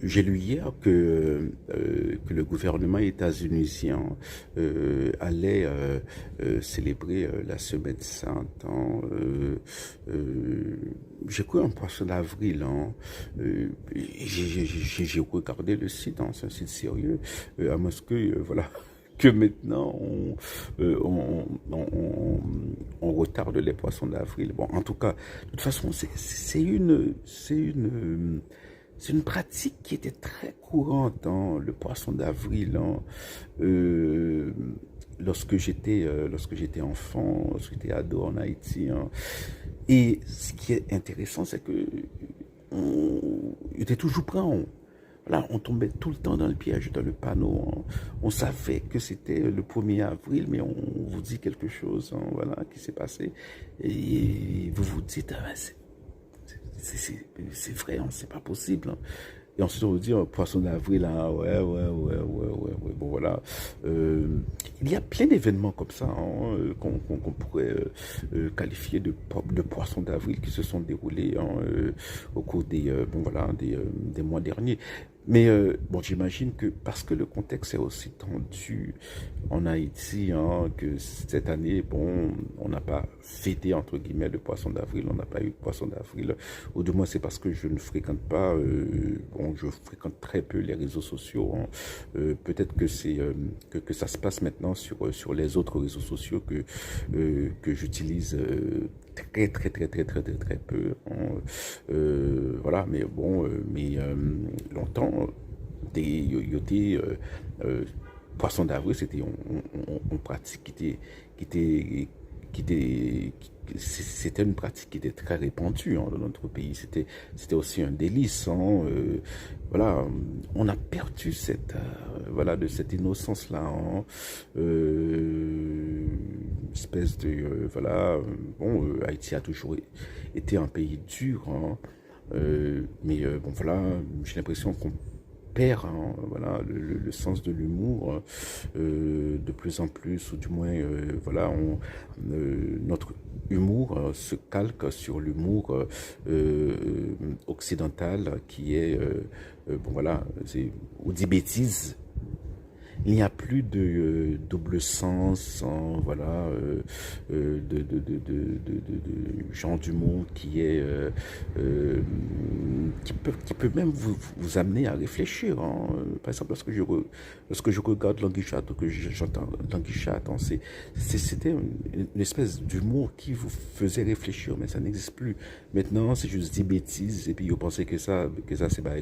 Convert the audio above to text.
J'ai lu hier que le gouvernement états-unien allait célébrer la Semaine Sainte. Hein, j'ai cru un poisson d'avril. Hein, j'ai regardé le site, hein, c'est un site sérieux, à Moscou, voilà. Que maintenant on retarde les poissons d'avril. Bon, en tout cas, de toute façon, c'est une pratique qui était très courante, hein, le poisson d'avril. Hein, euh, lorsque j'étais enfant, lorsque j'étais ado en Haïti. Hein. Et ce qui est intéressant, c'est que on était toujours prêt. Voilà, on tombait tout le temps dans le piège, dans le panneau. On savait que c'était le 1er avril, mais on vous dit quelque chose, hein, voilà, qui s'est passé. Et vous vous dites, ah, c'est vrai, hein, c'est pas possible. Hein. Et ensuite, on vous dit, poisson d'avril, hein, ouais, bon voilà. Il y a plein d'événements comme ça hein, qu'on pourrait qualifier de poisson d'avril qui se sont déroulés hein, au cours des mois derniers. Mais bon, j'imagine que parce que le contexte est aussi tendu en Haïti, hein, que cette année, bon, on n'a pas fêté entre guillemets le poisson d'avril, on n'a pas eu de poisson d'avril, ou du moins c'est parce que je ne fréquente pas, bon, je fréquente très peu les réseaux sociaux. Hein. Peut-être que que ça se passe maintenant sur les autres réseaux sociaux que j'utilise très peu. Hein. Voilà, mais bon, longtemps, euh, poisson d'avril, c'était une pratique qui était, qui était, c'était une pratique qui était très répandue hein, dans notre pays. C'était aussi un délice. Hein, voilà, on a perdu de cette innocence-là. Hein, espèce de, Haïti a toujours été un pays dur. Hein, bon voilà, j'ai l'impression qu'on perd hein, voilà le sens de l'humour de plus en plus ou du moins notre humour se calque sur l'humour occidental qui est bon voilà c'est ou dit bêtises. Il n'y a plus de double sens, hein, voilà, de genre d'humour qui est qui peut même vous amener à réfléchir. Hein. Par exemple, lorsque je regarde Languichat ou que j'entends Languichat, hein, c'était une espèce d'humour qui vous faisait réfléchir, mais ça n'existe plus. Maintenant, c'est juste des bêtises et puis vous pensez que ça c'est pas